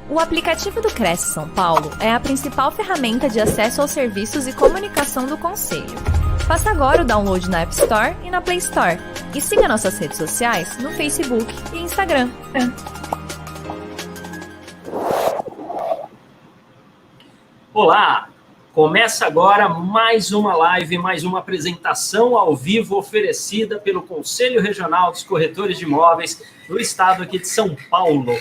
O aplicativo do Cresce São Paulo é a principal ferramenta de acesso aos serviços e comunicação do Conselho. Faça agora o download na App Store e na Play Store. E siga nossas redes sociais no Facebook e Instagram. Olá! Começa agora mais uma live, mais uma apresentação ao vivo oferecida pelo Conselho Regional dos Corretores de Imóveis do estado aqui de São Paulo.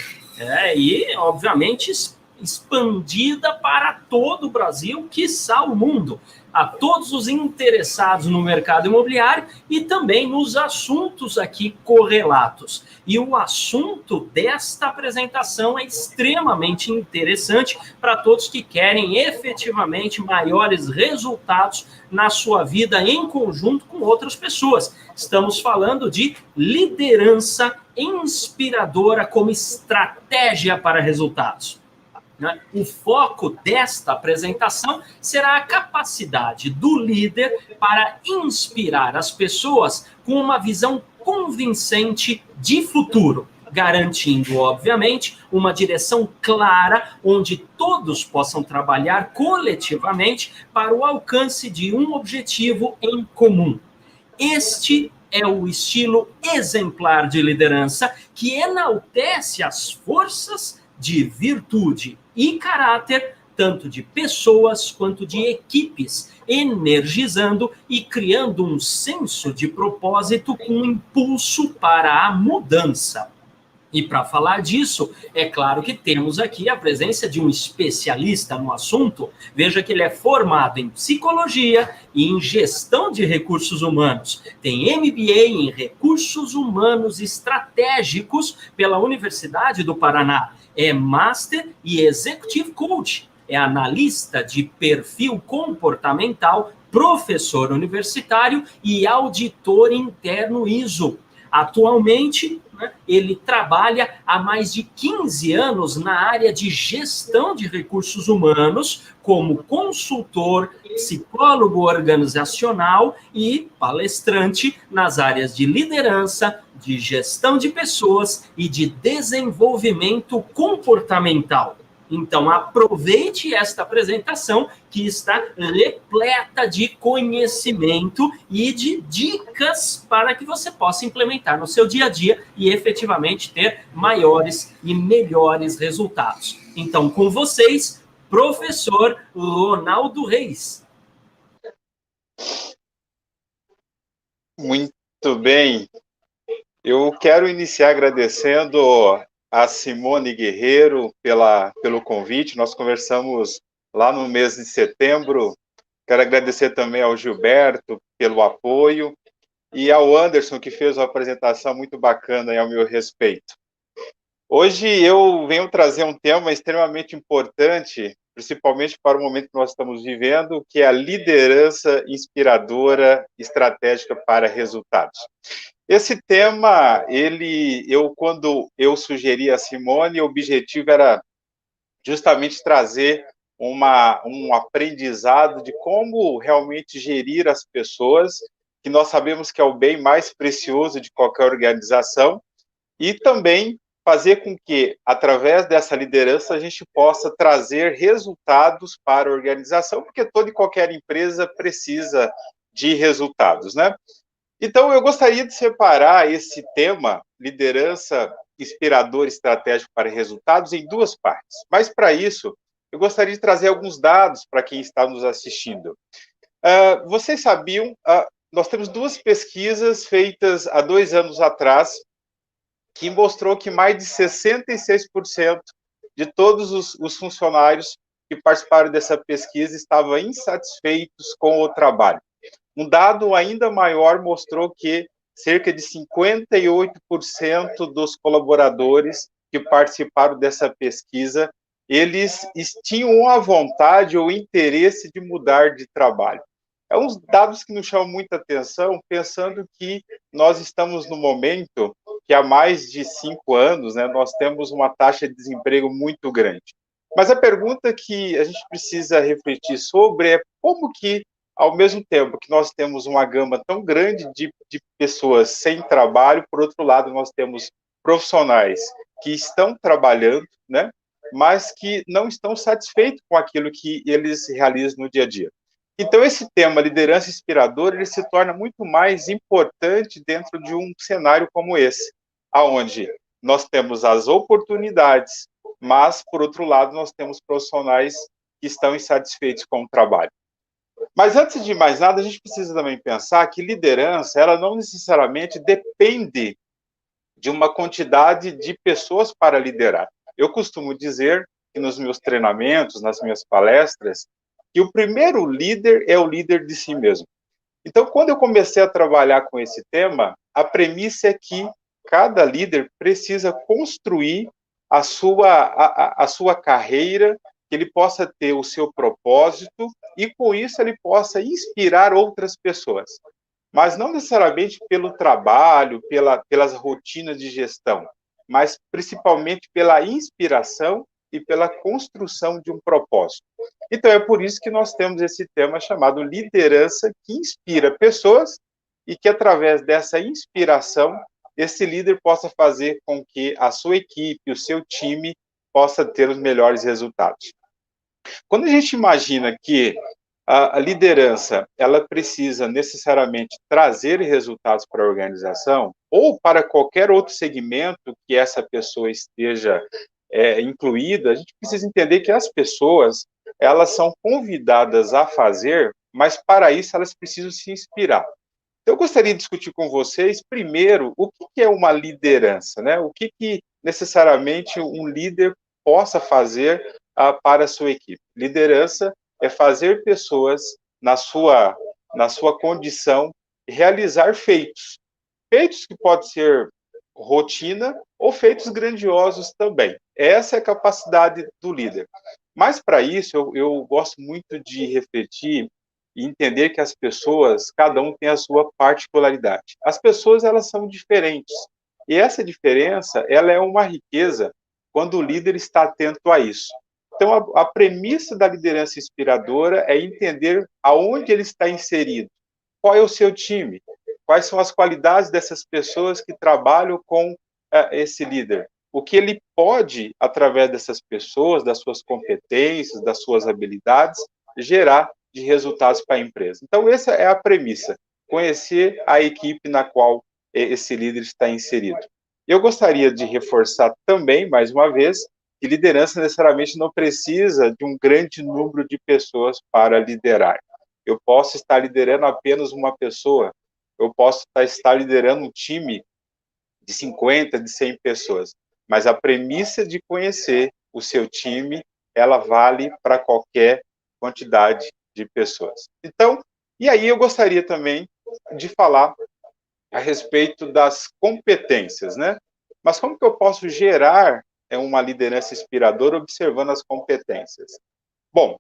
E, obviamente, expandida para todo o Brasil, quiçá o mundo, a todos os interessados no mercado imobiliário e também nos assuntos aqui correlatos. E o assunto desta apresentação é extremamente interessante para todos que querem efetivamente maiores resultados na sua vida em conjunto com outras pessoas. Estamos falando de liderança inspiradora como estratégia para resultados. O foco desta apresentação será a capacidade do líder para inspirar as pessoas com uma visão convincente de futuro, garantindo, obviamente, uma direção clara onde todos possam trabalhar coletivamente para o alcance de um objetivo em comum. Este é o estilo exemplar de liderança que enaltece as forças de virtude e caráter, tanto de pessoas quanto de equipes, energizando e criando um senso de propósito com impulso para a mudança. E para falar disso, é claro que temos aqui a presença de um especialista no assunto. Veja que ele é formado em psicologia e em gestão de recursos humanos. Tem MBA em recursos humanos estratégicos pela Universidade do Paraná. É Master e Executive Coach. É analista de perfil comportamental, professor universitário e auditor interno ISO. Atualmente, ele trabalha há mais de 15 anos na área de gestão de recursos humanos, como consultor, psicólogo organizacional e palestrante nas áreas de liderança, de gestão de pessoas e de desenvolvimento comportamental. Então, aproveite esta apresentação que está repleta de conhecimento e de dicas para que você possa implementar no seu dia a dia e efetivamente ter maiores e melhores resultados. Então, com vocês, professor Ronaldo Reis. Muito bem. Eu quero iniciar agradecendo a Simone Guerreiro pelo convite. Nós conversamos lá no mês de setembro. Quero agradecer também ao Gilberto pelo apoio e ao Anderson, que fez uma apresentação muito bacana ao meu respeito. Hoje eu venho trazer um tema extremamente importante, principalmente para o momento que nós estamos vivendo, que é a liderança inspiradora estratégica para resultados. Esse tema, quando eu sugeri a Simone, o objetivo era justamente trazer um aprendizado de como realmente gerir as pessoas, que nós sabemos que é o bem mais precioso de qualquer organização, e também fazer com que, através dessa liderança, a gente possa trazer resultados para a organização, porque toda e qualquer empresa precisa de resultados, né? Então, eu gostaria de separar esse tema, liderança inspiradora estratégico para resultados, em duas partes. Mas, para isso, eu gostaria de trazer alguns dados para quem está nos assistindo. Vocês sabiam, nós temos duas pesquisas feitas há 2 anos atrás, que mostrou que mais de 66% de todos os funcionários que participaram dessa pesquisa estavam insatisfeitos com o trabalho. Um dado ainda maior mostrou que cerca de 58% dos colaboradores que participaram dessa pesquisa, eles tinham a vontade ou interesse de mudar de trabalho. É uns dados que nos chamam muita atenção, pensando que nós estamos no momento que há mais de 5 anos, né, nós temos uma taxa de desemprego muito grande. Mas a pergunta que a gente precisa refletir sobre é como que, ao mesmo tempo que nós temos uma gama tão grande de pessoas sem trabalho, por outro lado, nós temos profissionais que estão trabalhando, né? mas que não estão satisfeitos com aquilo que eles realizam no dia a dia. Então, esse tema, liderança inspiradora, ele se torna muito mais importante dentro de um cenário como esse, aonde nós temos as oportunidades, mas, por outro lado, nós temos profissionais que estão insatisfeitos com o trabalho. Mas, antes de mais nada, a gente precisa também pensar que liderança, ela não necessariamente depende de uma quantidade de pessoas para liderar. Eu costumo dizer que nos meus treinamentos, nas minhas palestras, que o primeiro líder é o líder de si mesmo. Então, quando eu comecei a trabalhar com esse tema, a premissa é que cada líder precisa construir a sua carreira, que ele possa ter o seu propósito e, com isso, ele possa inspirar outras pessoas. Mas não necessariamente pelo trabalho, pelas rotinas de gestão, mas principalmente pela inspiração e pela construção de um propósito. Então, é por isso que nós temos esse tema chamado liderança, que inspira pessoas e que, através dessa inspiração, esse líder possa fazer com que a sua equipe, o seu time, possa ter os melhores resultados. Quando a gente imagina que a liderança, ela precisa necessariamente trazer resultados para a organização ou para qualquer outro segmento que essa pessoa esteja incluída, a gente precisa entender que as pessoas, elas são convidadas a fazer, mas para isso elas precisam se inspirar. Então, eu gostaria de discutir com vocês, primeiro, o que é uma liderança, né? O que necessariamente um líder possa fazer para a sua equipe. Liderança é fazer pessoas, na sua condição, realizar feitos. Feitos que podem ser rotina ou feitos grandiosos também. Essa é a capacidade do líder. Mas, para isso, eu gosto muito de refletir e entender que as pessoas, cada um tem a sua particularidade. As pessoas, elas são diferentes. E essa diferença, ela é uma riqueza quando o líder está atento a isso. Então, a premissa da liderança inspiradora é entender aonde ele está inserido, qual é o seu time, quais são as qualidades dessas pessoas que trabalham com esse líder, o que ele pode, através dessas pessoas, das suas competências, das suas habilidades, gerar de resultados para a empresa. Então, essa é a premissa, conhecer a equipe na qual esse líder está inserido. Eu gostaria de reforçar também, mais uma vez, que liderança necessariamente não precisa de um grande número de pessoas para liderar. Eu posso estar liderando apenas uma pessoa, eu posso estar liderando um time de 50, de 100 pessoas, mas a premissa de conhecer o seu time, ela vale para qualquer quantidade de pessoas. Então, e aí eu gostaria também de falar a respeito das competências, né? Mas como que eu posso gerar uma liderança inspiradora observando as competências? Bom,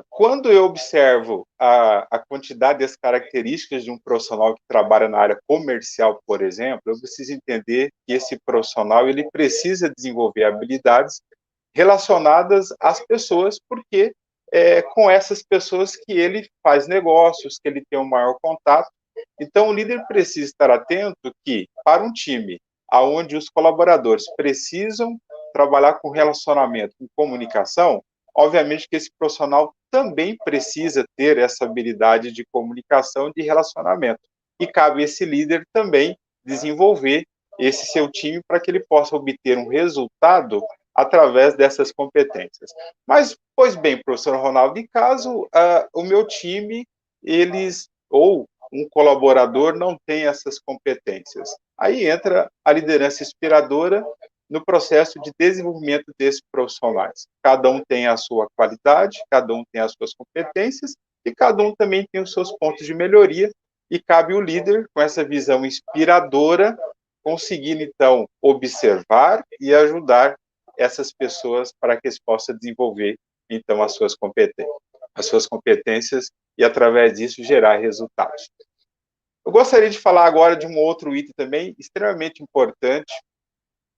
quando eu observo a quantidade das características de um profissional que trabalha na área comercial, por exemplo, eu preciso entender que esse profissional ele precisa desenvolver habilidades relacionadas às pessoas, porque é com essas pessoas que ele faz negócios, que ele tem um maior contato. Então, o líder precisa estar atento que, para um time onde os colaboradores precisam trabalhar com relacionamento, com comunicação, obviamente que esse profissional também precisa ter essa habilidade de comunicação e de relacionamento. E cabe a esse líder também desenvolver esse seu time para que ele possa obter um resultado através dessas competências. Mas, pois bem, professor Ronaldo, em caso o meu time, ou um colaborador não tem essas competências. Aí entra a liderança inspiradora no processo de desenvolvimento desses profissionais. Cada um tem a sua qualidade, cada um tem as suas competências e cada um também tem os seus pontos de melhoria e cabe o líder, com essa visão inspiradora, conseguir, então, observar e ajudar essas pessoas para que eles possam desenvolver, então, as suas competências e, através disso, gerar resultados. Eu gostaria de falar agora de um outro item também extremamente importante,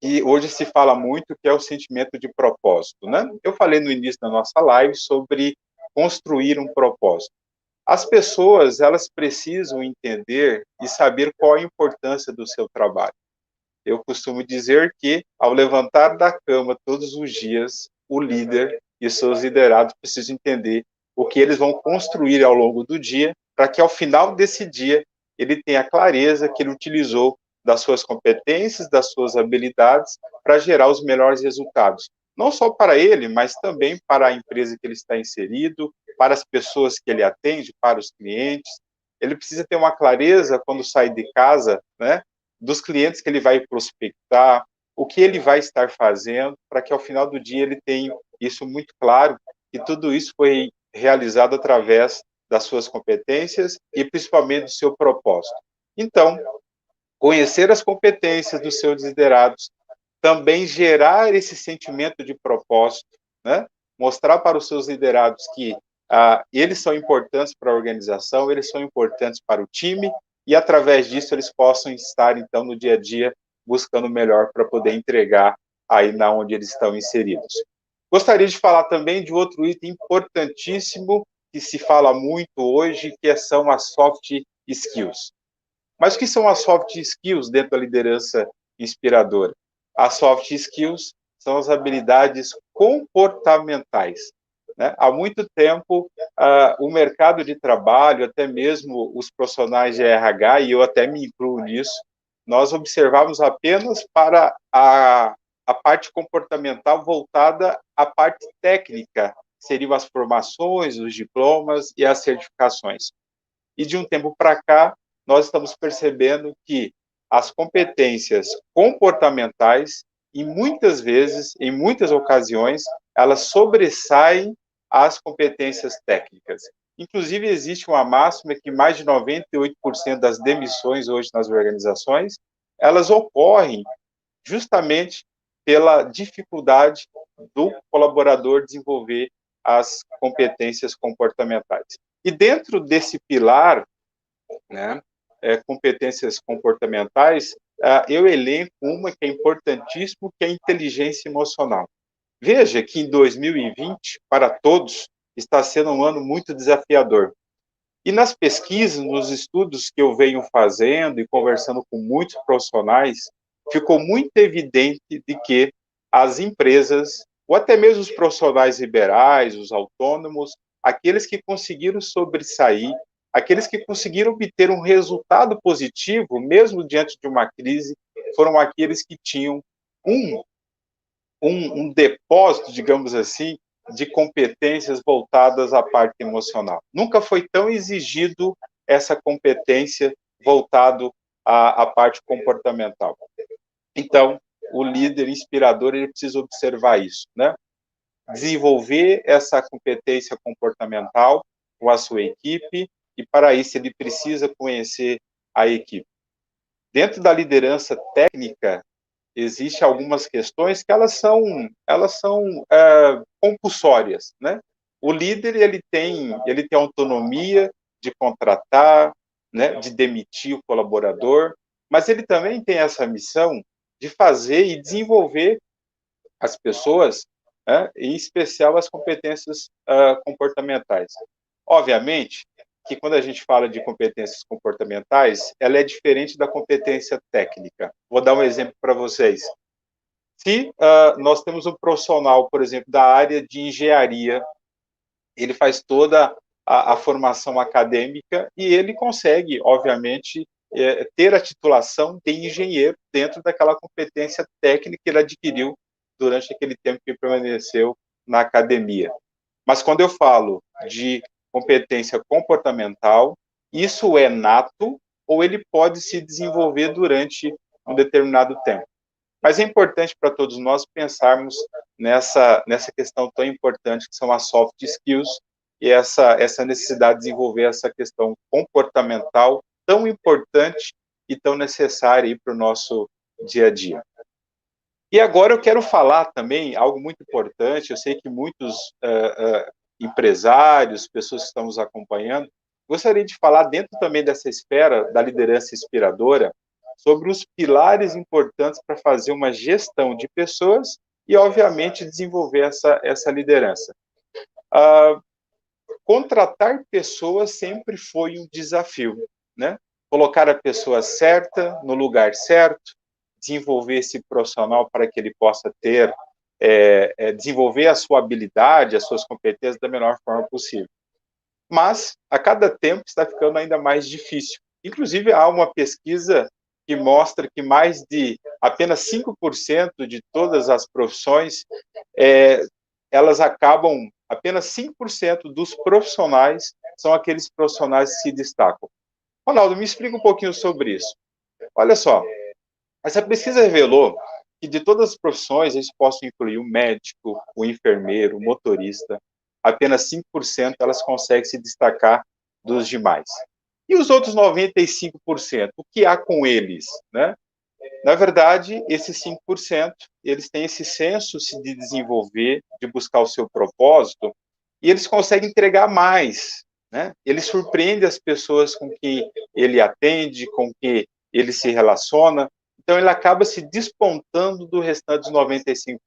e hoje se fala muito, que é o sentimento de propósito, né? Eu falei no início da nossa live sobre construir um propósito. As pessoas, elas precisam entender e saber qual a importância do seu trabalho. eu costumo dizer que, ao levantar da cama todos os dias, o líder e seus liderados precisam entender o que eles vão construir ao longo do dia, para que, ao final desse dia, ele tenha clareza que ele utilizou das suas competências, das suas habilidades, para gerar os melhores resultados. Não só para ele, mas também para a empresa que ele está inserido, para as pessoas que ele atende, para os clientes. Ele precisa ter uma clareza, quando sai de casa, né, dos clientes que ele vai prospectar, o que ele vai estar fazendo, para que ao final do dia ele tenha isso muito claro, e tudo isso foi realizado através das suas competências e principalmente do seu propósito. Então, conhecer as competências dos seus liderados, também gerar esse sentimento de propósito, né? Mostrar para os seus liderados que eles são importantes para a organização, eles são importantes para o time, e através disso eles possam estar, então, no dia a dia, buscando o melhor para poder entregar aí na onde eles estão inseridos. Gostaria de falar também de outro item importantíssimo que se fala muito hoje, que são as soft skills. Mas o que são as soft skills dentro da liderança inspiradora? As soft skills são as habilidades comportamentais, né? Há muito tempo, o mercado de trabalho, até mesmo os profissionais de RH, e eu até me incluo nisso, nós observamos apenas para a parte comportamental voltada à parte técnica, seriam as formações, os diplomas e as certificações. E de um tempo para cá, nós estamos percebendo que as competências comportamentais, e muitas vezes, em muitas ocasiões, elas sobressaem as competências técnicas. Inclusive, existe uma máxima que mais de 98% das demissões hoje nas organizações, elas ocorrem justamente pela dificuldade do colaborador desenvolver as competências comportamentais. E dentro desse pilar, né, competências comportamentais, eu elenco uma que é importantíssima, que é a inteligência emocional. Veja que em 2020, para todos, está sendo um ano muito desafiador. E nas pesquisas, nos estudos que eu venho fazendo e conversando com muitos profissionais, ficou muito evidente de que as empresas, ou até mesmo os profissionais liberais, os autônomos, aqueles que conseguiram sobressair, aqueles que conseguiram obter um resultado positivo, mesmo diante de uma crise, foram aqueles que tinham um depósito, digamos assim, de competências voltadas à parte emocional. Nunca foi tão exigido essa competência voltado à parte comportamental. Então, o líder inspirador, ele precisa observar isso, né? Desenvolver essa competência comportamental com a sua equipe, e para isso ele precisa conhecer a equipe. Dentro da liderança técnica, existem algumas questões que elas são compulsórias, né? O líder, ele tem autonomia de contratar, né, de demitir o colaborador, mas ele também tem essa missão de fazer e desenvolver as pessoas, né, em especial as competências comportamentais. Obviamente que quando a gente fala de competências comportamentais, ela é diferente da competência técnica. Vou dar um exemplo para vocês. Se nós temos um profissional, por exemplo, da área de engenharia, ele faz toda a formação acadêmica e ele consegue, obviamente, ter a titulação de engenheiro dentro daquela competência técnica que ele adquiriu durante aquele tempo que permaneceu na academia. Mas quando eu falo de competência comportamental, isso é nato ou ele pode se desenvolver durante um determinado tempo. Mas é importante para todos nós pensarmos nessa questão tão importante que são as soft skills e essa necessidade de desenvolver essa questão comportamental tão importante e tão necessária para o nosso dia a dia. E agora eu quero falar também algo muito importante. Eu sei que muitos empresários, pessoas que estão nos acompanhando, gostaria de falar dentro também dessa esfera da liderança inspiradora sobre os pilares importantes para fazer uma gestão de pessoas e, obviamente, desenvolver essa liderança. Contratar pessoas sempre foi um desafio, né? Colocar a pessoa certa no lugar certo, desenvolver esse profissional para que ele possa ter, desenvolver a sua habilidade, as suas competências da melhor forma possível. Mas, a cada tempo, está ficando ainda mais difícil. Inclusive, há uma pesquisa que mostra que mais de apenas 5% de todas as profissões, elas acabam, apenas 5% dos profissionais são aqueles profissionais que se destacam. Ronaldo, me explica um pouquinho sobre isso. Olha só, essa pesquisa revelou que de todas as profissões, eles possam incluir o médico, o enfermeiro, o motorista, apenas 5% elas conseguem se destacar dos demais. E os outros 95%, o que há com eles, né? Na verdade, esses 5%, eles têm esse senso de desenvolver, de buscar o seu propósito, e eles conseguem entregar mais, né? Ele surpreende as pessoas com que ele atende, com que ele se relaciona, então ele acaba se despontando do restante dos 95%.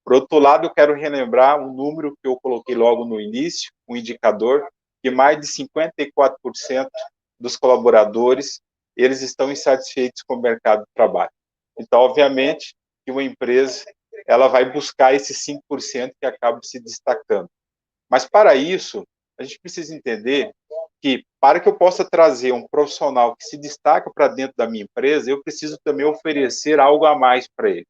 Por outro lado, eu quero relembrar um número que eu coloquei logo no início, um indicador, que mais de 54% dos colaboradores, eles estão insatisfeitos com o mercado de trabalho. Então, obviamente, que uma empresa, ela vai buscar esses 5% que acabam se destacando. Mas, para isso, a gente precisa entender que, para que eu possa trazer um profissional que se destaca para dentro da minha empresa, eu preciso também oferecer algo a mais para ele.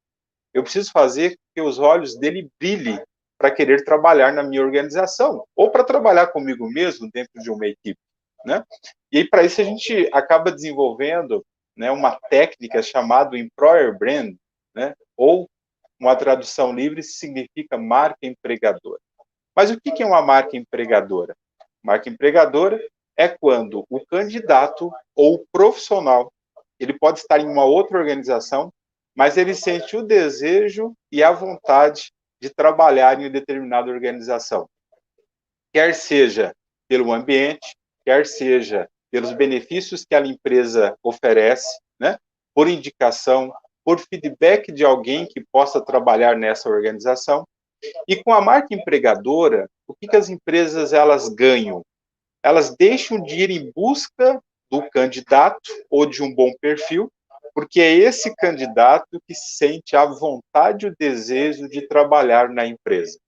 Eu preciso fazer que os olhos dele brilhem para querer trabalhar na minha organização, ou para trabalhar comigo mesmo dentro de uma equipe, né? E aí, para isso, a gente acaba desenvolvendo, né, uma técnica chamada Employer Brand, né? Ou uma tradução livre significa marca empregadora. Mas o que é uma marca empregadora? Marca empregadora é quando o candidato ou o profissional, ele pode estar em uma outra organização, mas ele sente o desejo e a vontade de trabalhar em uma determinada organização. Quer seja pelo ambiente, quer seja pelos benefícios que a empresa oferece, né? Por indicação, por feedback de alguém que possa trabalhar nessa organização. E com a marca empregadora, o que as empresas elas ganham? Elas deixam de ir em busca do candidato ou de um bom perfil, porque é esse candidato que sente a vontade e o desejo de trabalhar na empresa.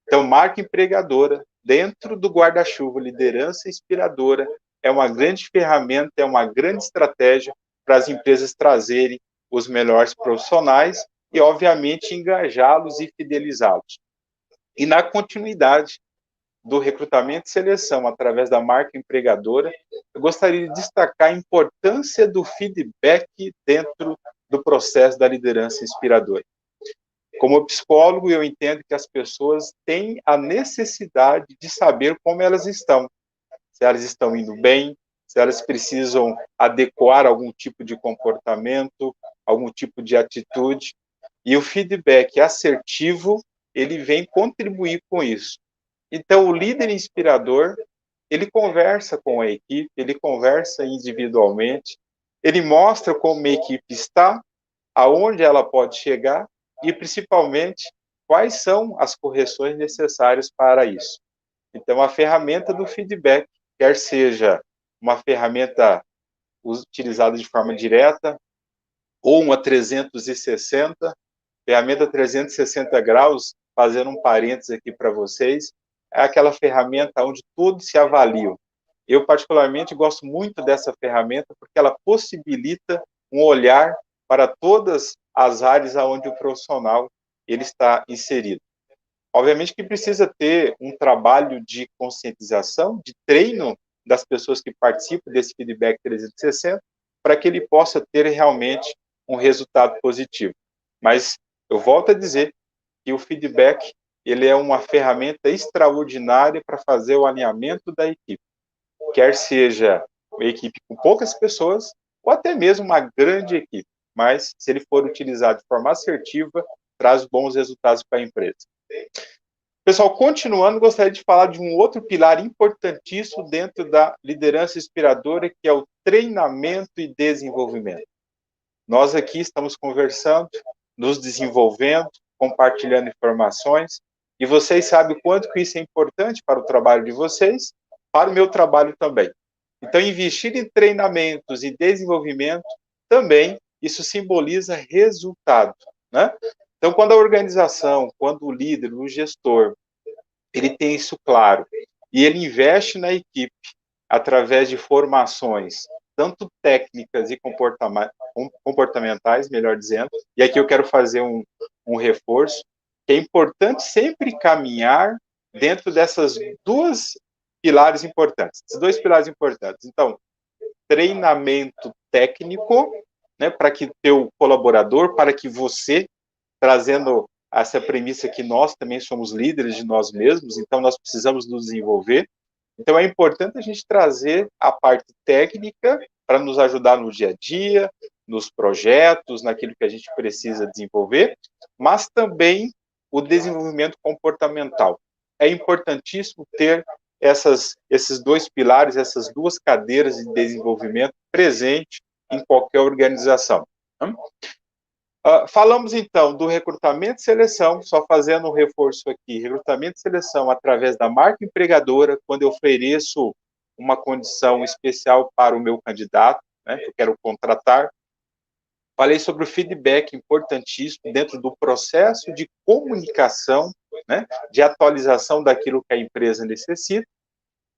Então, marca empregadora, dentro do guarda-chuva liderança inspiradora, é uma grande ferramenta, é uma grande estratégia para as empresas trazerem os melhores profissionais e, obviamente, engajá-los e fidelizá-los. E na continuidade do recrutamento e seleção através da marca empregadora, eu gostaria de destacar a importância do feedback dentro do processo da liderança inspiradora. Como psicólogo, eu entendo que as pessoas têm a necessidade de saber como elas estão. Se elas estão indo bem, se elas precisam adequar algum tipo de comportamento, algum tipo de atitude. E o feedback assertivo, ele vem contribuir com isso. Então, o líder inspirador, ele conversa com a equipe, ele conversa individualmente, ele mostra como a equipe está, aonde ela pode chegar e, principalmente, quais são as correções necessárias para isso. Então, a ferramenta do feedback, quer seja uma ferramenta utilizada de forma direta ou uma 360, ferramenta 360 graus, fazendo um parênteses aqui para vocês, é aquela ferramenta onde tudo se avalia. Eu, particularmente, gosto muito dessa ferramenta porque ela possibilita um olhar para todas as áreas onde o profissional ele está inserido. Obviamente que precisa ter um trabalho de conscientização, de treino das pessoas que participam desse feedback 360, para que ele possa ter realmente um resultado positivo. Mas eu volto a dizer que o feedback ele é uma ferramenta extraordinária para fazer o alinhamento da equipe. Quer seja uma equipe com poucas pessoas, ou até mesmo uma grande equipe. Mas, se ele for utilizado de forma assertiva, traz bons resultados para a empresa. Pessoal, continuando, gostaria de falar de um outro pilar importantíssimo dentro da liderança inspiradora, que é o treinamento e desenvolvimento. Nós aqui estamos conversando, nos desenvolvendo, compartilhando informações, e vocês sabem o quanto que isso é importante para o trabalho de vocês, para o meu trabalho também. Então, investir em treinamentos e desenvolvimento também isso simboliza resultado, né? Então, quando a organização, quando o líder, o gestor, ele tem isso claro e ele investe na equipe através de formações, tanto técnicas e comportamentais, melhor dizendo, e aqui eu quero fazer um reforço, que é importante sempre caminhar dentro dessas duas pilares importantes, esses dois pilares importantes. Então, treinamento técnico, né, para que teu colaborador, para que você, trazendo essa premissa que nós também somos líderes de nós mesmos, então nós precisamos nos desenvolver. Então é importante a gente trazer a parte técnica para nos ajudar no dia a dia, nos projetos, naquilo que a gente precisa desenvolver, mas também o desenvolvimento comportamental. É importantíssimo ter esses dois pilares, essas duas cadeiras de desenvolvimento presente em qualquer organização. Falamos, então, do recrutamento e seleção, só fazendo um reforço aqui, recrutamento e seleção através da marca empregadora, quando eu ofereço uma condição especial para o meu candidato, né, que eu quero contratar. Falei sobre o feedback importantíssimo dentro do processo de comunicação, né, de atualização daquilo que a empresa necessita.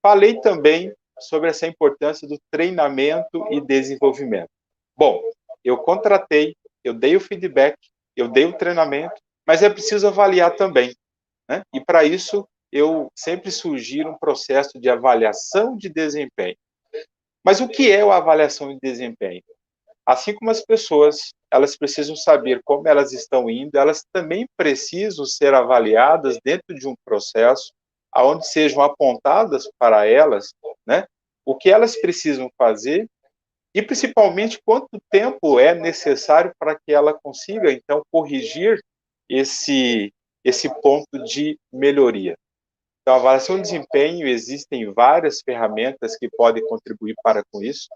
Falei também sobre essa importância do treinamento e desenvolvimento. Bom, eu contratei, eu dei o feedback, eu dei o treinamento, mas é preciso avaliar também, né? E para isso, eu sempre sugiro um processo de avaliação de desempenho. Mas o que é a avaliação de desempenho? Assim como as pessoas, elas precisam saber como elas estão indo, elas também precisam ser avaliadas dentro de um processo onde sejam apontadas para elas, né, o que elas precisam fazer e, principalmente, quanto tempo é necessário para que ela consiga, então, corrigir esse ponto de melhoria. Então, a avaliação de desempenho, existem várias ferramentas que podem contribuir para com isso.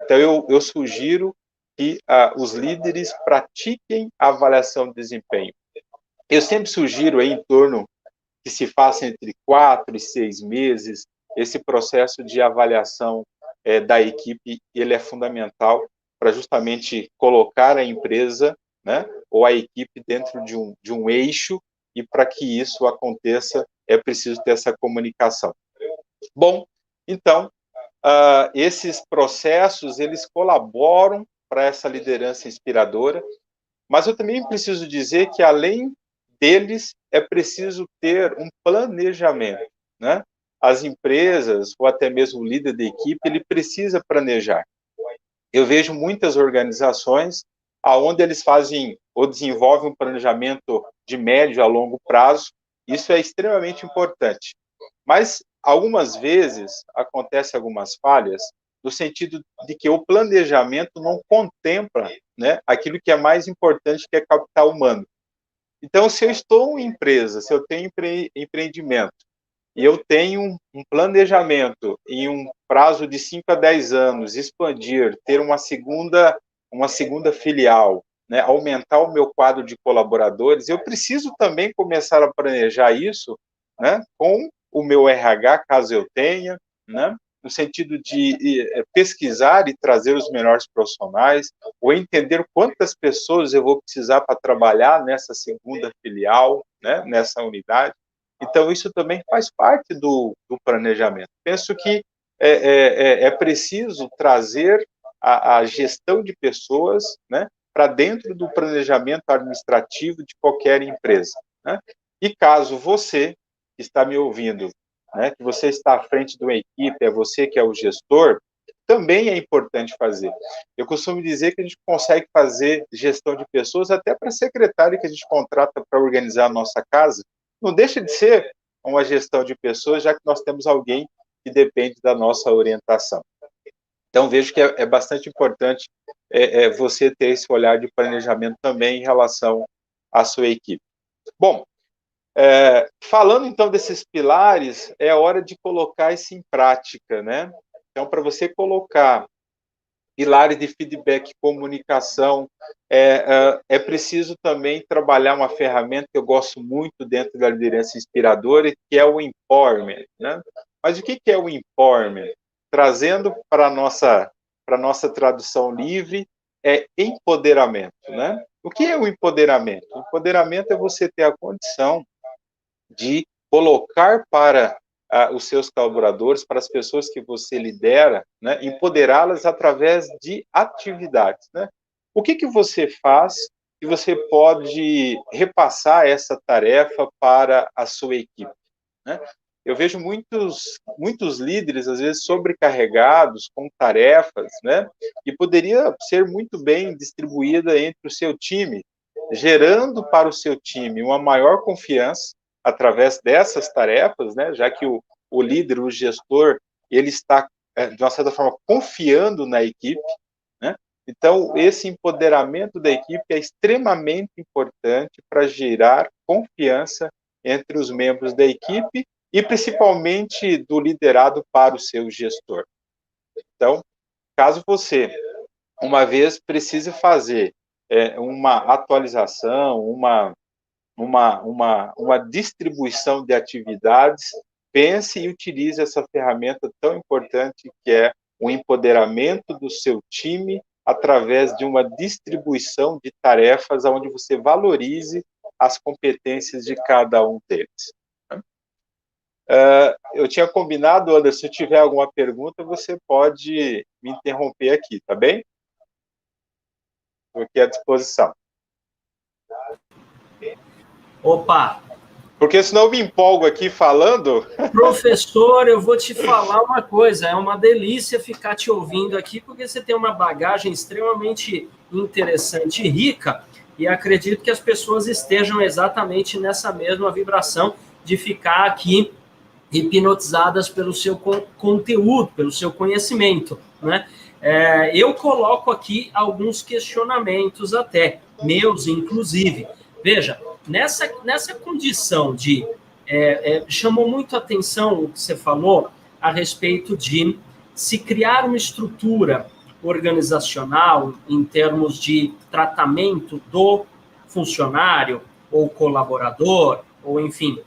Então, eu sugiro que os líderes pratiquem a avaliação de desempenho. Eu sempre sugiro aí, em torno que se faça entre 4 e 6 meses, esse processo de avaliação da equipe, ele é fundamental para justamente colocar a empresa, né, ou a equipe dentro de um eixo, e para que isso aconteça, é preciso ter essa comunicação. Bom, então, esses processos, eles colaboram para essa liderança inspiradora, mas eu também preciso dizer que, além deles, é preciso ter um planejamento, né? As empresas, ou até mesmo o líder da equipe, ele precisa planejar. Eu vejo muitas organizações onde eles fazem ou desenvolvem um planejamento de médio a longo prazo. Isso é extremamente importante. Mas, algumas vezes, acontecem algumas falhas, no sentido de que o planejamento não contempla, né, aquilo que é mais importante, que é capital humano. Então, se eu estou em empresa, se eu tenho empreendimento, e eu tenho um planejamento em um prazo de 5 a 10 anos, expandir, ter uma segunda filial, né, aumentar o meu quadro de colaboradores, eu preciso também começar a planejar isso, né, com o meu RH, caso eu tenha, né, no sentido de pesquisar e trazer os melhores profissionais, ou entender quantas pessoas eu vou precisar para trabalhar nessa segunda filial, né, nessa unidade. Então, isso também faz parte do planejamento. Penso que é preciso trazer a gestão de pessoas, né, para dentro do planejamento administrativo de qualquer empresa, né? E caso você que está me ouvindo, né, que você está à frente de uma equipe, é você que é o gestor, também é importante fazer. Eu costumo dizer que a gente consegue fazer gestão de pessoas até para a secretária que a gente contrata para organizar a nossa casa. Não deixa de ser uma gestão de pessoas, já que nós temos alguém que depende da nossa orientação. Então, vejo que é bastante importante você ter esse olhar de planejamento também em relação à sua equipe. Bom, falando então desses pilares, é hora de colocar isso em prática, né? Então, para você colocar pilares de feedback, comunicação, é preciso também trabalhar uma ferramenta que eu gosto muito dentro da liderança inspiradora, que é o empowerment, né? Mas o que é o empowerment? Trazendo para a nossa tradução livre, é empoderamento, né? O que é o empoderamento? O empoderamento é você ter a condição de colocar para os seus colaboradores, para as pessoas que você lidera, né, empoderá-las através de atividades, né? O que você faz que você pode repassar essa tarefa para a sua equipe, né? Eu vejo muitos líderes, às vezes, sobrecarregados com tarefas, né? E poderia ser muito bem distribuída entre o seu time, gerando para o seu time uma maior confiança através dessas tarefas, né? Já que o líder, o gestor, ele está, de uma certa forma, confiando na equipe, né? Então, esse empoderamento da equipe é extremamente importante para gerar confiança entre os membros da equipe e principalmente do liderado para o seu gestor. Então, caso você, uma vez, precise fazer uma atualização, uma distribuição de atividades, pense e utilize essa ferramenta tão importante que é o empoderamento do seu time através de uma distribuição de tarefas onde você valorize as competências de cada um deles. Eu tinha combinado, Anderson, se tiver alguma pergunta, você pode me interromper aqui, tá bem? Estou aqui à disposição. Opa! Porque senão eu me empolgo aqui falando. Professor, eu vou te falar uma coisa, é uma delícia ficar te ouvindo aqui, porque você tem uma bagagem extremamente interessante e rica, e acredito que as pessoas estejam exatamente nessa mesma vibração de ficar aqui hipnotizadas pelo seu conteúdo, pelo seu conhecimento, né? Eu coloco aqui alguns questionamentos até, meus inclusive. Veja, nessa condição de... chamou muito a atenção o que você falou a respeito de se criar uma estrutura organizacional em termos de tratamento do funcionário ou colaborador, ou enfim,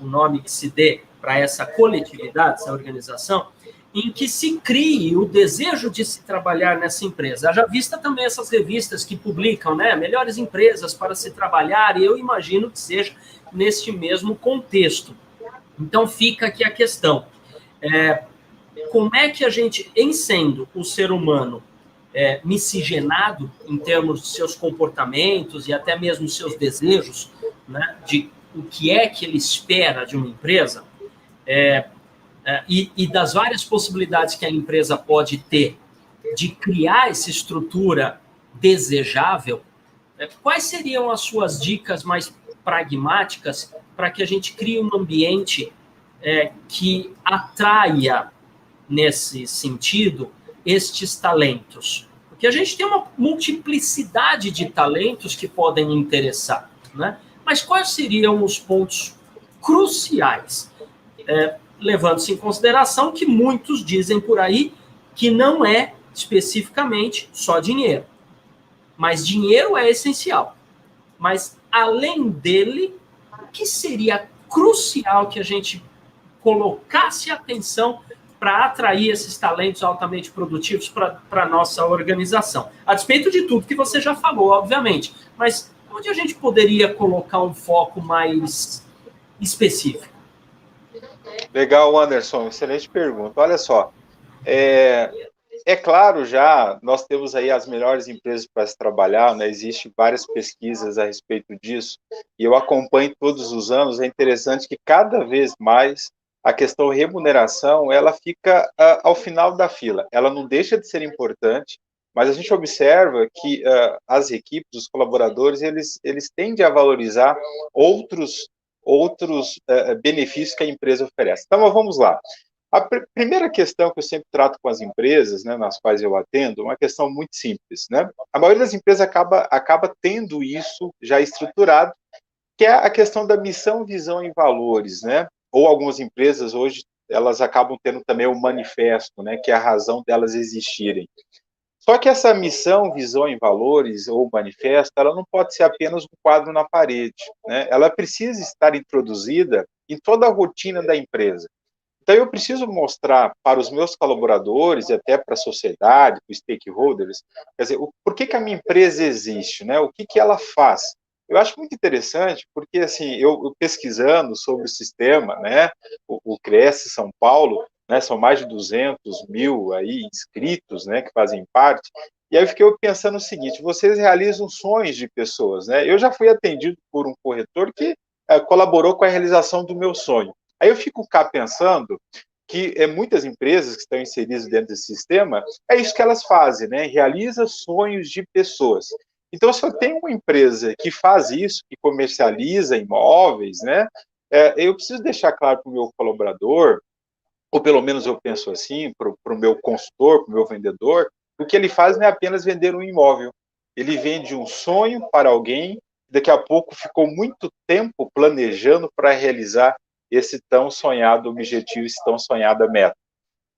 o nome que se dê para essa coletividade, essa organização, em que se crie o desejo de se trabalhar nessa empresa. Já vista também essas revistas que publicam, né, melhores empresas para se trabalhar, e eu imagino que seja neste mesmo contexto. Então fica aqui a questão. Como é que a gente, em sendo o ser humano miscigenado em termos de seus comportamentos e até mesmo seus desejos, né, de o que é que ele espera de uma empresa, e das várias possibilidades que a empresa pode ter de criar essa estrutura desejável, quais seriam as suas dicas mais pragmáticas para que a gente crie um ambiente que atraia, nesse sentido, estes talentos? Porque a gente tem uma multiplicidade de talentos que podem interessar, né? Mas quais seriam os pontos cruciais? Levando-se em consideração que muitos dizem por aí que não é especificamente só dinheiro. Mas dinheiro é essencial. Mas, além dele, o que seria crucial que a gente colocasse atenção para atrair esses talentos altamente produtivos para a nossa organização? A despeito de tudo que você já falou, obviamente. Mas onde a gente poderia colocar um foco mais específico? Legal, Anderson, excelente pergunta. Olha só, claro, já nós temos aí as melhores empresas para se trabalhar, né? Existem várias pesquisas a respeito disso, e eu acompanho todos os anos. É interessante que cada vez mais a questão remuneração, ela fica ao final da fila. Ela não deixa de ser importante, mas a gente observa que as equipes, os colaboradores, eles tendem a valorizar outros benefícios que a empresa oferece. Então, vamos lá. A primeira questão que eu sempre trato com as empresas, né, nas quais eu atendo, é uma questão muito simples, né? A maioria das empresas acaba tendo isso já estruturado, que é a questão da missão, visão e valores, né? Ou algumas empresas hoje, elas acabam tendo também o manifesto, né, que é a razão delas existirem. Só que essa missão, visão e valores, ou manifesto, ela não pode ser apenas um quadro na parede, né? Ela precisa estar introduzida em toda a rotina da empresa. Então, eu preciso mostrar para os meus colaboradores e até para a sociedade, para os stakeholders, quer dizer, por que a minha empresa existe, né? O que ela faz? Eu acho muito interessante, porque, assim, eu pesquisando sobre o sistema, né, o Cresce São Paulo, né, são mais de 200 mil aí inscritos, né, que fazem parte, e aí eu fiquei pensando o seguinte, vocês realizam sonhos de pessoas, né? Eu já fui atendido por um corretor que colaborou com a realização do meu sonho. Aí eu fico cá pensando que muitas empresas que estão inseridas dentro desse sistema, é isso que elas fazem, né? Realiza sonhos de pessoas. Então, se eu tenho uma empresa que faz isso, que comercializa imóveis, né? Eu preciso deixar claro para o meu colaborador, ou pelo menos eu penso assim, para o meu consultor, para o meu vendedor, o que ele faz não é apenas vender um imóvel. Ele vende um sonho para alguém, daqui a pouco ficou muito tempo planejando para realizar esse tão sonhado objetivo, esse tão sonhada meta.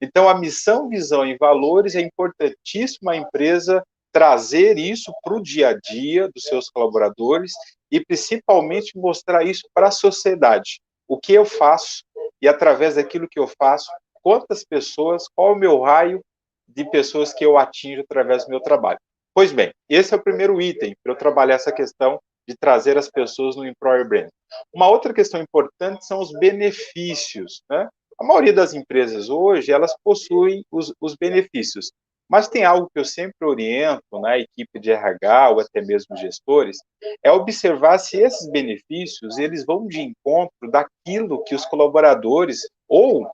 Então, a missão, visão e valores é importantíssimo a empresa trazer isso para o dia a dia dos seus colaboradores e, principalmente, mostrar isso para a sociedade. O que eu faço e, através daquilo que eu faço, quantas pessoas, qual é o meu raio de pessoas que eu atinjo através do meu trabalho. Pois bem, esse é o primeiro item para eu trabalhar essa questão de trazer as pessoas no Employer Brand. Uma outra questão importante são os benefícios, né? A maioria das empresas hoje, elas possuem os benefícios, mas tem algo que eu sempre oriento na equipe de RH ou até mesmo gestores, é observar se esses benefícios, eles vão de encontro daquilo que os colaboradores ou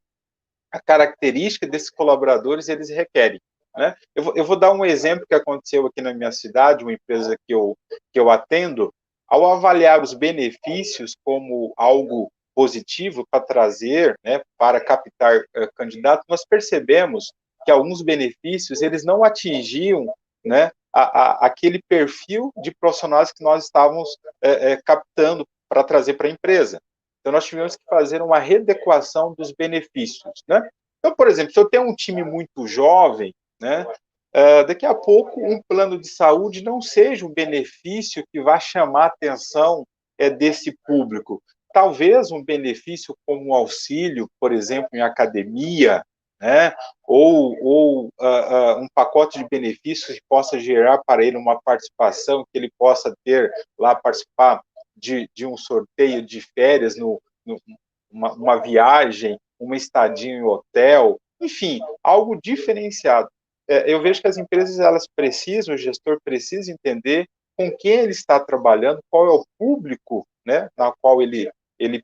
a característica desses colaboradores eles requerem. Né? Eu vou dar um exemplo que aconteceu aqui na minha cidade, uma empresa que eu atendo, ao avaliar os benefícios como algo positivo para trazer, né, para captar candidatos, nós percebemos que alguns benefícios eles não atingiam, né, aquele perfil de profissionais que nós estávamos captando para trazer para a empresa. Então, nós tivemos que fazer uma readequação dos benefícios, né? Então, por exemplo, se eu tenho um time muito jovem, né, daqui a pouco um plano de saúde não seja um benefício que vai chamar a atenção desse público. Talvez um benefício como um auxílio, por exemplo, em academia, né, ou um pacote de benefícios que possa gerar para ele uma participação, que ele possa ter lá, participar de um sorteio de férias, uma viagem, uma estadia em hotel, enfim, algo diferenciado. Eu vejo que as empresas, elas precisam, o gestor precisa entender com quem ele está trabalhando, qual é o público, né, na qual ele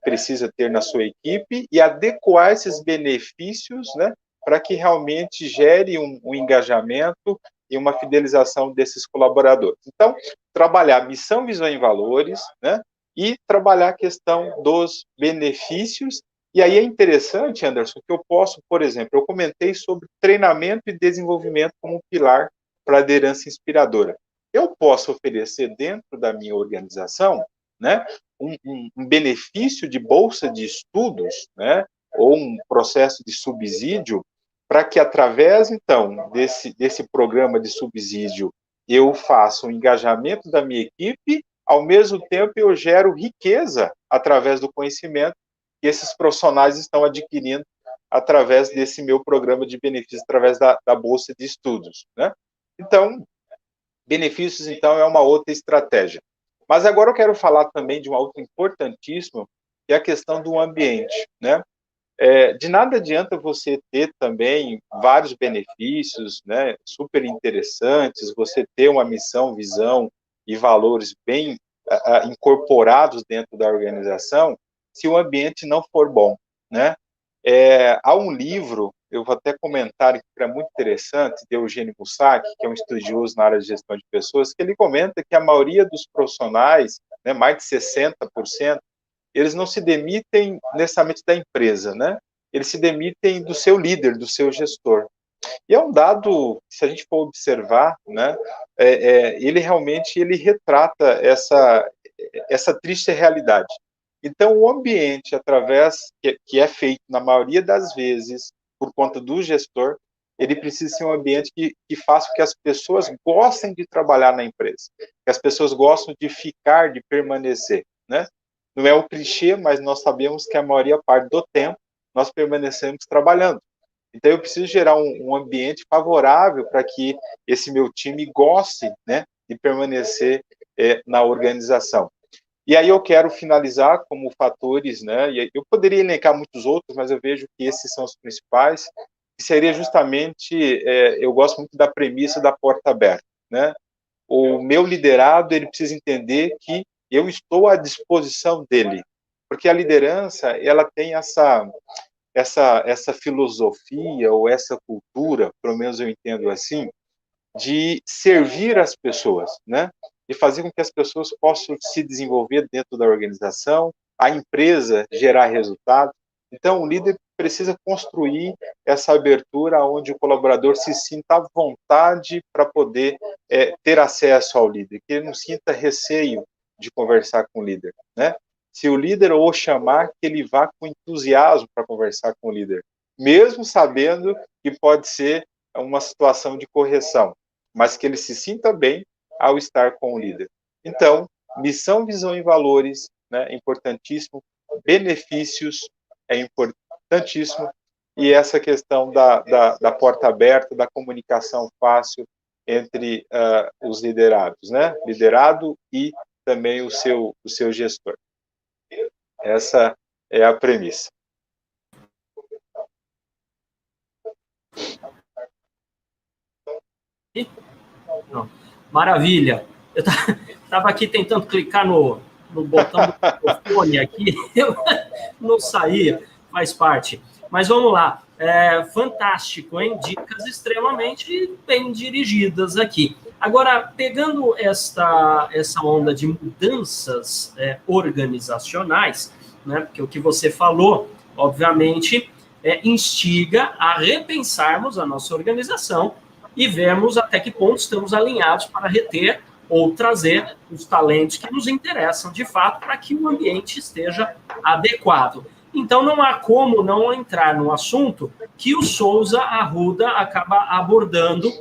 precisa ter na sua equipe e adequar esses benefícios, né, para que realmente gere um engajamento e uma fidelização desses colaboradores. Então, trabalhar missão, visão e valores, né, e trabalhar a questão dos benefícios. E aí é interessante, Anderson, que eu posso, por exemplo, eu comentei sobre treinamento e desenvolvimento como pilar para a liderança inspiradora. Eu posso oferecer dentro da minha organização, né, um benefício de bolsa de estudos, né, ou um processo de subsídio, para que através, então, desse programa de subsídio, eu faça um engajamento da minha equipe, ao mesmo tempo eu gero riqueza através do conhecimento que esses profissionais estão adquirindo através desse meu programa de benefícios, através da bolsa de estudos, né? Então, benefícios, então, é uma outra estratégia. Mas agora eu quero falar também de uma outra importantíssima, que é a questão do ambiente, né? De nada adianta você ter também vários benefícios, né, super interessantes, você ter uma missão, visão e valores bem incorporados dentro da organização, se o ambiente não for bom, né? Há um livro, eu vou até comentar que é muito interessante, de Eugênio Mussac, que é um estudioso na área de gestão de pessoas, que ele comenta que a maioria dos profissionais, né, mais de 60%, eles não se demitem necessariamente da empresa, né? Eles se demitem do seu líder, do seu gestor. E é um dado, se a gente for observar, né, ele realmente retrata essa triste realidade. Então, o ambiente, através, que é feito, na maioria das vezes, por conta do gestor, ele precisa ser um ambiente que faça com que as pessoas gostem de trabalhar na empresa, que as pessoas gostem de ficar, de permanecer, né? Não é o clichê, mas nós sabemos que a maioria parte do tempo nós permanecemos trabalhando. Então, eu preciso gerar um ambiente favorável para que esse meu time goste, né, de permanecer na organização. E aí eu quero finalizar como fatores, né, e eu poderia elencar muitos outros, mas eu vejo que esses são os principais, que seria justamente, eu gosto muito da premissa da porta aberta, né? O meu liderado, ele precisa entender que eu estou à disposição dele, porque a liderança, ela tem essa filosofia ou essa cultura, pelo menos eu entendo assim, de servir as pessoas, né? E fazer com que as pessoas possam se desenvolver dentro da organização, a empresa gerar resultado. Então, o líder precisa construir essa abertura onde o colaborador se sinta à vontade para poder ter acesso ao líder, que ele não sinta receio de conversar com o líder, né? Se o líder o chamar, que ele vá com entusiasmo para conversar com o líder, mesmo sabendo que pode ser uma situação de correção, mas que ele se sinta bem ao estar com o líder. Então, missão, visão e valores, né, é importantíssimo, benefícios é importantíssimo, e essa questão da porta aberta, da comunicação fácil entre os liderados, né? Liderado e também o seu gestor. Essa é a premissa. Não. Maravilha. Eu estava aqui tentando clicar no botão do microfone aqui, eu não saía, faz parte. Mas vamos lá. Fantástico, hein? Dicas extremamente bem dirigidas aqui. Agora, pegando essa onda de mudanças organizacionais, né? Porque o que você falou, obviamente, instiga a repensarmos a nossa organização e vermos até que ponto estamos alinhados para reter ou trazer os talentos que nos interessam, de fato, para que o ambiente esteja adequado. Então, não há como não entrar no assunto que o Souza Arruda acaba abordando,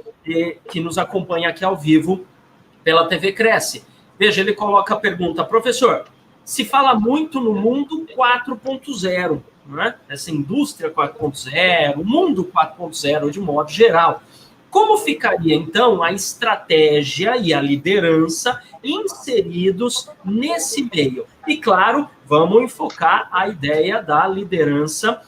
que nos acompanha aqui ao vivo pela TV Cresce. Veja, ele coloca a pergunta: professor, se fala muito no mundo 4.0, né? Essa indústria 4.0, o mundo 4.0 de modo geral. Como ficaria, então, a estratégia e a liderança inseridos nesse meio? E, claro, vamos enfocar a ideia da liderança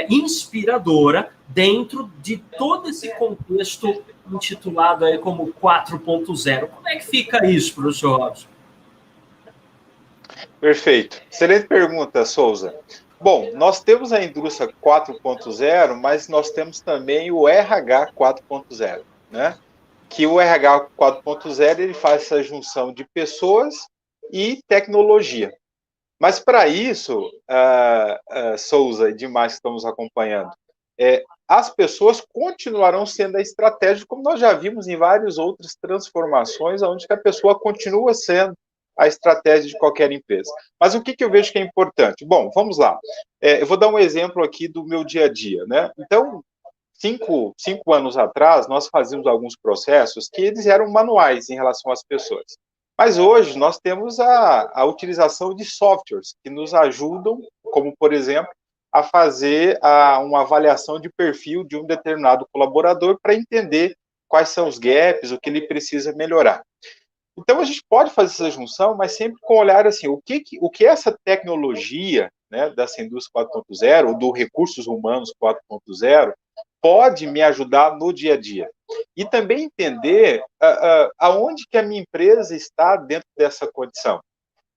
inspiradora dentro de todo esse contexto intitulado aí como 4.0. Como é que fica isso, professor Robson? Perfeito. Excelente pergunta, Souza. Bom, nós temos a indústria 4.0, mas nós temos também o RH 4.0, né? Que o RH 4.0 ele faz essa junção de pessoas e tecnologia. Mas para isso, Souza e demais que estamos acompanhando, as pessoas continuarão sendo a estratégia, como nós já vimos em várias outras transformações, onde a pessoa continua sendo a estratégia de qualquer empresa. Mas o que eu vejo que é importante? Bom, vamos lá. Eu vou dar um exemplo aqui do meu dia a dia, né? Então, cinco anos atrás, nós fazíamos alguns processos que eles eram manuais em relação às pessoas. Mas hoje nós temos a utilização de softwares que nos ajudam, como, por exemplo, a fazer uma avaliação de perfil de um determinado colaborador para entender quais são os gaps, o que ele precisa melhorar. Então, a gente pode fazer essa junção, mas sempre com olhar assim, o que essa tecnologia, né, dessa indústria 4.0, ou do recursos humanos 4.0, pode me ajudar no dia a dia. E também entender aonde que a minha empresa está dentro dessa condição.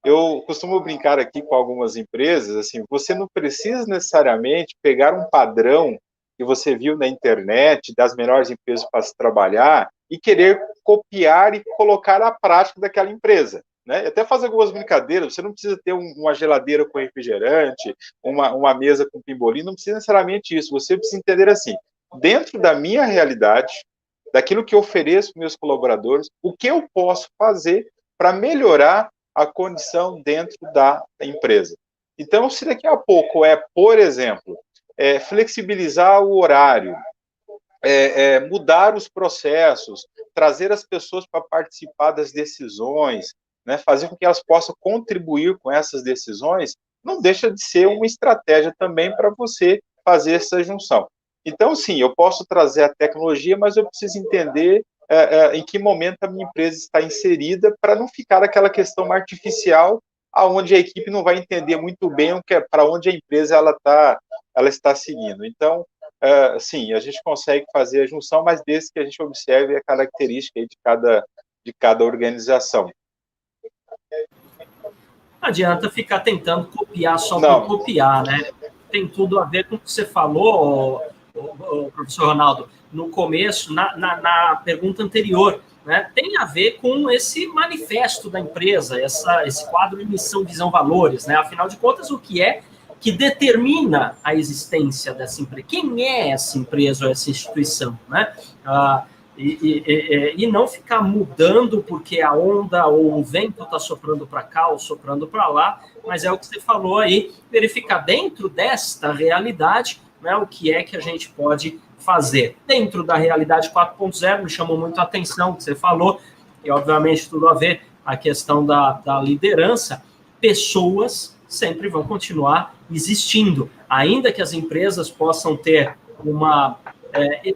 Eu costumo brincar aqui com algumas empresas, assim, você não precisa necessariamente pegar um padrão que você viu na internet, das melhores empresas para se trabalhar, e querer copiar e colocar à prática daquela empresa. Né? Até fazer algumas brincadeiras, você não precisa ter uma geladeira com refrigerante, uma mesa com pimbolim, não precisa necessariamente isso. Você precisa entender assim, dentro da minha realidade, daquilo que eu ofereço para meus colaboradores, o que eu posso fazer para melhorar a condição dentro da empresa. Então, se daqui a pouco por exemplo, flexibilizar o horário, mudar os processos, trazer as pessoas para participar das decisões, né, fazer com que elas possam contribuir com essas decisões, não deixa de ser uma estratégia também para você fazer essa junção. Então, sim, eu posso trazer a tecnologia, mas eu preciso entender em que momento a minha empresa está inserida para não ficar aquela questão artificial, aonde a equipe não vai entender muito bem para onde a empresa ela está seguindo. Então, sim, a gente consegue fazer a junção, mas desde que a gente observe a característica aí de cada organização. Não adianta ficar tentando copiar só Não. por copiar, né? Tem tudo a ver com o que você falou, professor Ronaldo, no começo, na pergunta anterior, né? Tem a ver com esse manifesto da empresa, esse quadro de missão, visão, valores, né? Afinal de contas, o que é que determina a existência dessa empresa? Quem é essa empresa ou essa instituição, né? E não ficar mudando porque a onda ou o vento está soprando para cá ou soprando para lá, mas é o que você falou aí, verificar dentro desta realidade, né, o que é que a gente pode fazer. Dentro da realidade 4.0, me chamou muito a atenção o que você falou, e obviamente tudo a ver a questão da liderança. Pessoas sempre vão continuar existindo, ainda que as empresas possam ter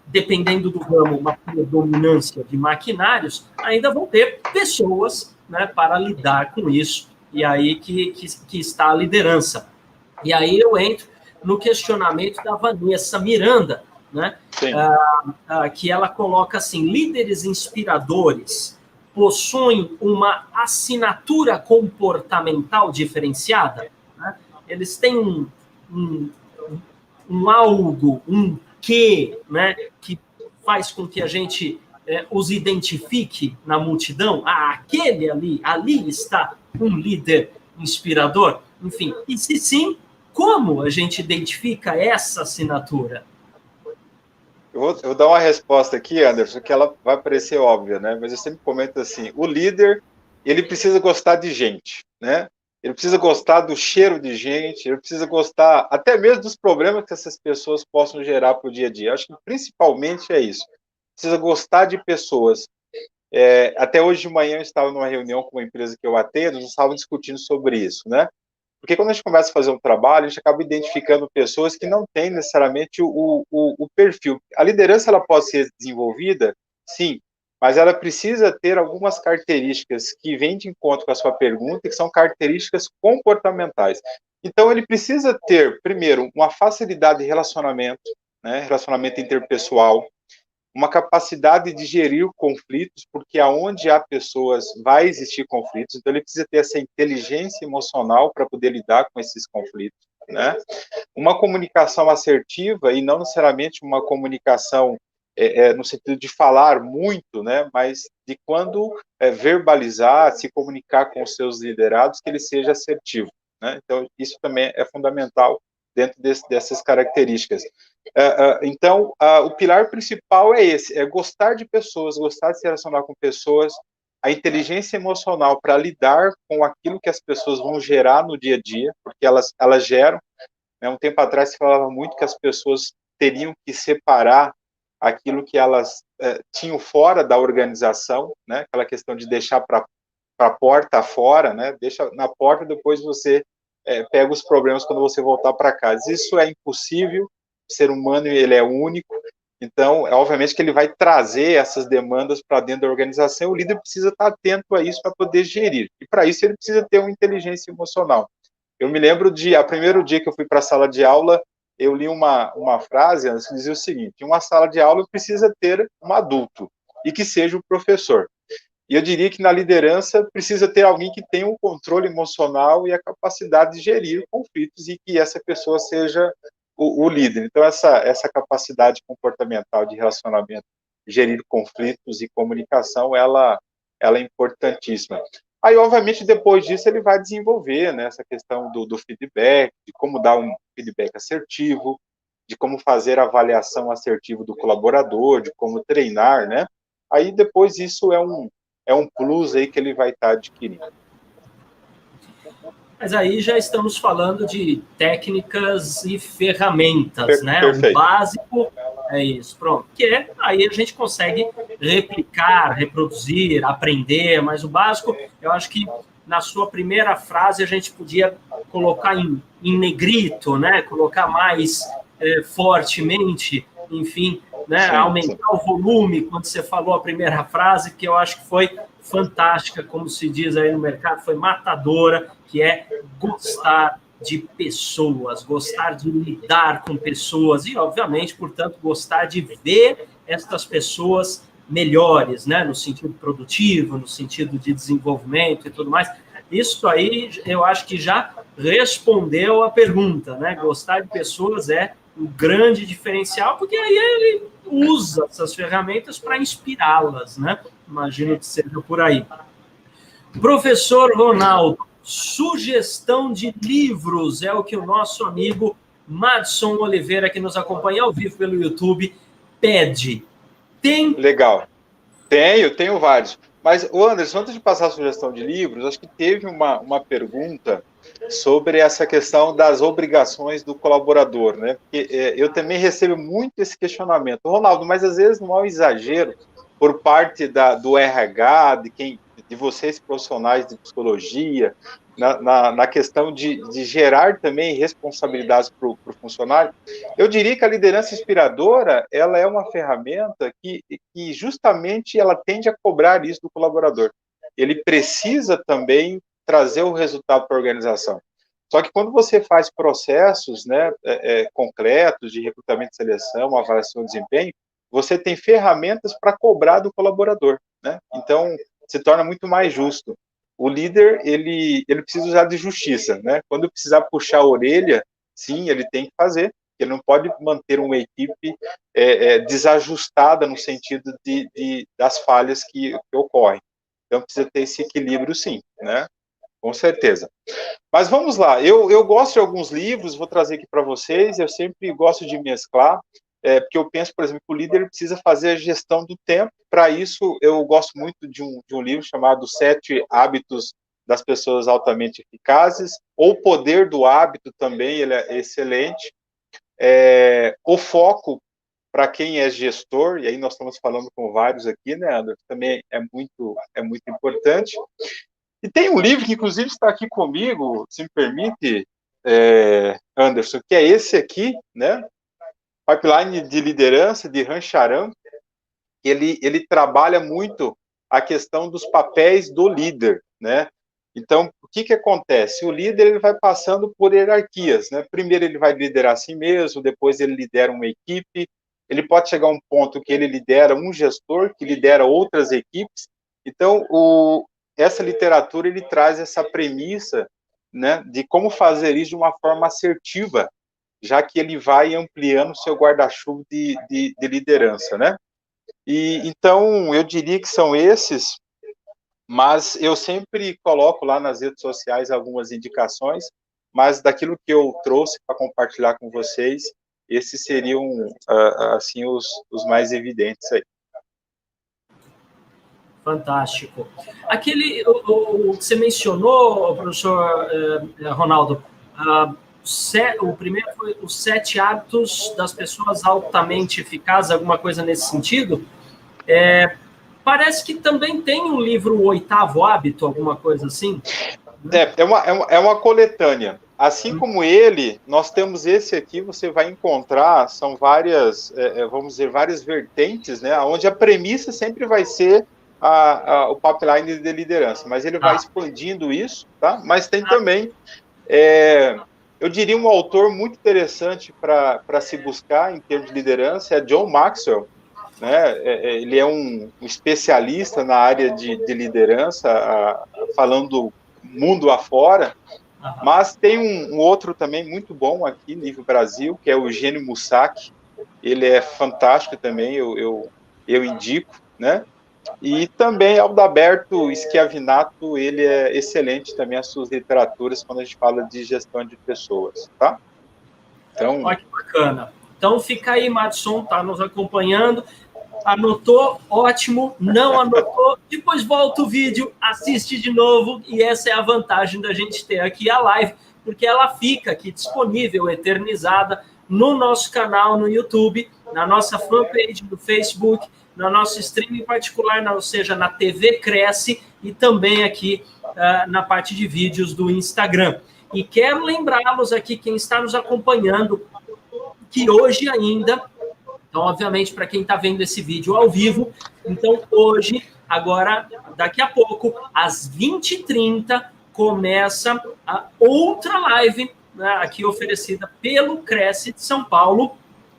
dependendo do ramo, uma predominância de maquinários, ainda vão ter pessoas, né, para lidar com isso, e aí que está a liderança. E aí eu entro no questionamento da Vanessa Miranda, né, que ela coloca assim: líderes inspiradores possuem uma assinatura comportamental diferenciada, né? Eles têm um algo, né, que faz com que a gente os identifique na multidão. Aquele ali está um líder inspirador. Enfim, e se sim, como a gente identifica essa assinatura? Eu vou dar uma resposta aqui, Anderson, que ela vai parecer óbvia, né? Mas eu sempre comento assim: o líder, ele precisa gostar de gente, né? Ele precisa gostar do cheiro de gente, ele precisa gostar até mesmo dos problemas que essas pessoas possam gerar para o dia a dia. Acho que principalmente é isso. Precisa gostar de pessoas. Até hoje de manhã eu estava numa reunião com uma empresa que eu atendo, nós estávamos discutindo sobre isso, né? Porque quando a gente começa a fazer um trabalho, a gente acaba identificando pessoas que não têm necessariamente o perfil. A liderança ela pode ser desenvolvida, sim, mas ela precisa ter algumas características que vêm de encontro com a sua pergunta, que são características comportamentais. Então, ele precisa ter, primeiro, uma facilidade de relacionamento, né, relacionamento interpessoal, uma capacidade de gerir conflitos, porque aonde há pessoas vai existir conflitos, então ele precisa ter essa inteligência emocional para poder lidar com esses conflitos, né? Uma comunicação assertiva, e não necessariamente uma comunicação no sentido de falar muito, né, mas de quando verbalizar, se comunicar com os seus liderados, que ele seja assertivo, né? Então, isso também é fundamental dentro dessas características. Então, o pilar principal é esse, é gostar de pessoas, gostar de se relacionar com pessoas, a inteligência emocional para lidar com aquilo que as pessoas vão gerar no dia a dia, porque elas geram, né? Um tempo atrás se falava muito que as pessoas teriam que separar aquilo que elas tinham fora da organização, né? Aquela questão de deixar para a porta fora, né? Deixa na porta, depois você pega os problemas quando você voltar para casa. Isso é impossível, o ser humano ele é único, então, obviamente que ele vai trazer essas demandas para dentro da organização, o líder precisa estar atento a isso para poder gerir, e para isso ele precisa ter uma inteligência emocional. Eu me lembro o primeiro dia que eu fui para a sala de aula, eu li uma frase que dizia o seguinte: em uma sala de aula precisa ter um adulto, e que seja o professor. E eu diria que na liderança precisa ter alguém que tenha um controle emocional e a capacidade de gerir conflitos, e que essa pessoa seja o líder. Então, essa capacidade comportamental de relacionamento, gerir conflitos e comunicação, ela é importantíssima. Aí, obviamente, depois disso, ele vai desenvolver, né, essa questão do feedback, de como dar um feedback assertivo, de como fazer a avaliação assertiva do colaborador, de como treinar, né? Aí, depois, isso é um plus aí que ele vai estar adquirindo. Mas aí já estamos falando de técnicas e ferramentas, né? Perfeito. O básico é isso, pronto. Que aí a gente consegue replicar, reproduzir, aprender, mas o básico, eu acho que na sua primeira frase a gente podia colocar em negrito, né? Colocar mais fortemente, enfim, né? Aumentar o volume quando você falou a primeira frase, que eu acho que foi fantástica, como se diz aí no mercado, foi matadora, que é gostar de pessoas, gostar de lidar com pessoas e, obviamente, portanto, gostar de ver estas pessoas melhores, né? No sentido produtivo, no sentido de desenvolvimento e tudo mais. Isso aí, eu acho que já respondeu a pergunta, né? Gostar de pessoas é um grande diferencial, porque aí ele usa essas ferramentas para inspirá-las, né? Imagino que seja por aí. Professor Ronaldo, sugestão de livros é o que o nosso amigo Madson Oliveira, que nos acompanha ao vivo pelo YouTube, pede. Tem? Legal. Tenho vários. Mas, Anderson, antes de passar a sugestão de livros, acho que teve uma pergunta sobre essa questão das obrigações do colaborador, né? Porque eu também recebo muito esse questionamento. Ronaldo, mas às vezes não há um exagero por parte do RH, de vocês profissionais de psicologia, na questão de gerar também responsabilidades para o funcionário. Eu diria que a liderança inspiradora, ela é uma ferramenta que justamente ela tende a cobrar isso do colaborador. Ele precisa também trazer o resultado para a organização. Só que quando você faz processos, né, concretos de recrutamento e seleção, avaliação de desempenho, você tem ferramentas para cobrar do colaborador, né? Então, se torna muito mais justo. O líder, ele precisa usar de justiça, né? Quando precisar puxar a orelha, sim, ele tem que fazer. Ele não pode manter uma equipe desajustada no sentido das falhas que ocorrem. Então, precisa ter esse equilíbrio, sim, né? Com certeza. Mas vamos lá. Eu gosto de alguns livros, vou trazer aqui para vocês. Eu sempre gosto de mesclar. Porque eu penso, por exemplo, que o líder precisa fazer a gestão do tempo. Para isso, eu gosto muito de um livro chamado 7 Hábitos das Pessoas Altamente Eficazes, ou O Poder do Hábito também, ele é excelente. O Foco, para quem é gestor, e aí nós estamos falando com vários aqui, né, Anderson? Também é muito importante. E tem um livro que, inclusive, está aqui comigo, se me permite, Anderson, que é esse aqui, né? Pipeline de Liderança, de Rancharam. Ele trabalha muito a questão dos papéis do líder, né? Então, o que acontece? O líder ele vai passando por hierarquias, né? Primeiro ele vai liderar a si mesmo, depois ele lidera uma equipe, ele pode chegar a um ponto que ele lidera um gestor, que lidera outras equipes. Então, essa literatura ele traz essa premissa, né, de como fazer isso de uma forma assertiva, já que ele vai ampliando o seu guarda-chuva de liderança, né? E então, eu diria que são esses, mas eu sempre coloco lá nas redes sociais algumas indicações, mas daquilo que eu trouxe para compartilhar com vocês, esses seriam, assim, os mais evidentes aí. Fantástico. Aquele, o que você mencionou, professor Ronaldo, o primeiro foi os 7 hábitos das pessoas altamente eficazes, alguma coisa nesse sentido. Parece que também tem um livro, O Oitavo Hábito, alguma coisa assim. É uma coletânea. Assim como ele, nós temos esse aqui, você vai encontrar, são várias, vamos dizer, várias vertentes, né, onde a premissa sempre vai ser o pipeline de liderança, mas ele vai expandindo isso, tá? Mas tem também, eu diria, um autor muito interessante para se buscar em termos de liderança, é John Maxwell, né? Ele é um especialista na área de liderança, falando mundo afora, mas tem um outro também muito bom aqui, nível Brasil, que é o Eugênio Mussac. Ele é fantástico também, eu indico, né? E também Adalberto Schiavinato, ele é excelente também, as suas literaturas, quando a gente fala de gestão de pessoas, tá? Então... Olha que bacana. Então fica aí, Madson, tá nos acompanhando. Anotou? Ótimo. Não anotou? Depois volta o vídeo, assiste de novo, e essa é a vantagem da gente ter aqui a live, porque ela fica aqui disponível, eternizada, no nosso canal no YouTube, na nossa fanpage do Facebook, no nosso streaming particular, ou seja, na TV Cresce, e também aqui na parte de vídeos do Instagram. E quero lembrá-los aqui, quem está nos acompanhando, que hoje ainda, então, obviamente, para quem está vendo esse vídeo ao vivo, então hoje, agora, daqui a pouco, às 20h30, começa a outra live, né, aqui oferecida pelo Cresce de São Paulo,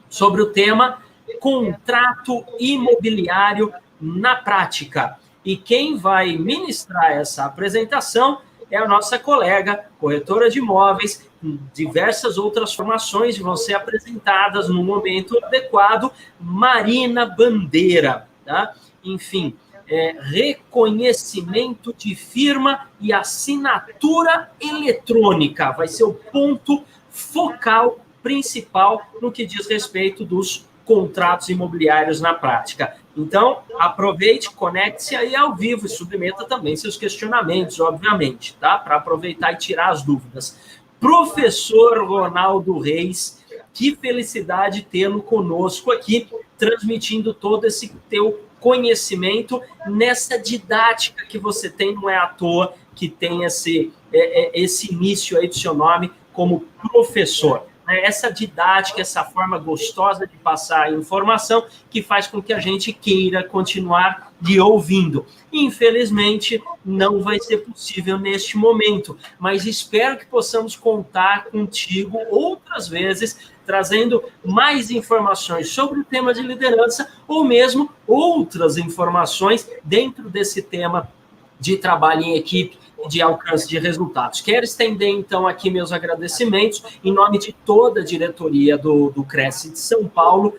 sobre o tema contrato imobiliário na prática. E quem vai ministrar essa apresentação é a nossa colega, corretora de imóveis, diversas outras formações vão ser apresentadas no momento adequado, Marina Bandeira, tá? Enfim, reconhecimento de firma e assinatura eletrônica vai ser o ponto focal principal no que diz respeito dos contratos imobiliários na prática. Então, aproveite, conecte-se aí ao vivo e submeta também seus questionamentos, obviamente, tá? Para aproveitar e tirar as dúvidas. Professor Ronaldo Reis, que felicidade tê-lo conosco aqui, transmitindo todo esse teu conhecimento nessa didática que você tem, não é à toa que tem esse início aí do seu nome como professor. Essa didática, essa forma gostosa de passar a informação que faz com que a gente queira continuar lhe ouvindo. Infelizmente, não vai ser possível neste momento, mas espero que possamos contar contigo outras vezes, trazendo mais informações sobre o tema de liderança ou mesmo outras informações dentro desse tema de trabalho em equipe, de alcance de resultados. Quero estender, então, aqui meus agradecimentos em nome de toda a diretoria do Cresce de São Paulo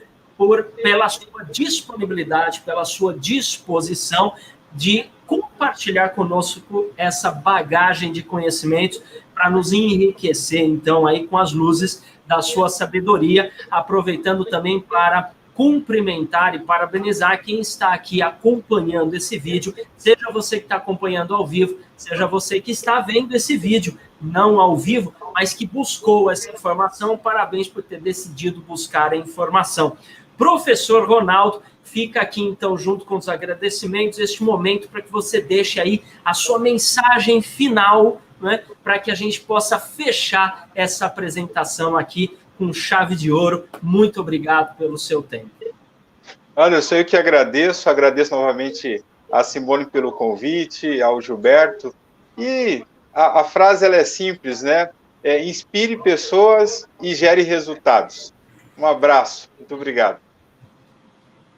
pela sua disponibilidade, pela sua disposição de compartilhar conosco essa bagagem de conhecimentos para nos enriquecer, então, aí com as luzes da sua sabedoria, aproveitando também para cumprimentar e parabenizar quem está aqui acompanhando esse vídeo, seja você que está acompanhando ao vivo, seja você que está vendo esse vídeo, não ao vivo, mas que buscou essa informação. Parabéns por ter decidido buscar a informação. Professor Ronaldo, fica aqui então junto com os agradecimentos, este momento para que você deixe aí a sua mensagem final, né, para que a gente possa fechar essa apresentação aqui com chave de ouro. Muito obrigado pelo seu tempo. Ana, eu sei que agradeço novamente a Simone pelo convite, ao Gilberto, e a frase ela é simples, né? Inspire pessoas e gere resultados. Um abraço, muito obrigado.